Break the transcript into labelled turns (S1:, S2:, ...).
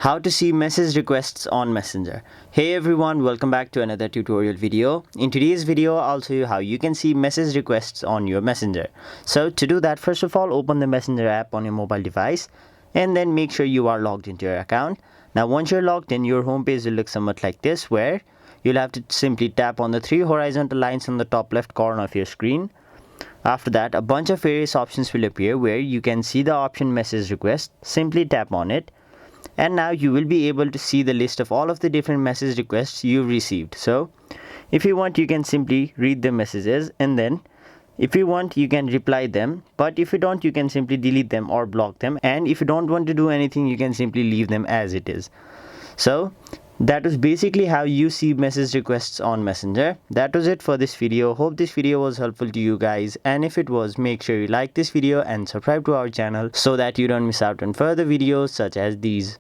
S1: How to see message requests on Messenger. Hey everyone, welcome back to another tutorial video. In today's video, I'll show you how you can see message requests on your Messenger. So to do that, first of all, open the Messenger app on your mobile device and then make sure you are logged into your account. Now once you're logged in, your homepage will look somewhat like this, where you'll have to simply tap on the three horizontal lines on the top left corner of your screen. After that, a bunch of various options will appear where you can see the option message request. Simply tap on it. And now you will be able to see the list of all of the different message requests you've received. So if you want, you can simply read the messages, and then if you want, you can reply them, but if you don't, you can simply delete them or block them, and if you don't want to do anything, you can simply leave them as it is. So that was basically how you see message requests on Messenger. That was it for this video. Hope this video was helpful to you guys, and if it was, make sure you like this video and subscribe to our channel so that you don't miss out on further videos such as these.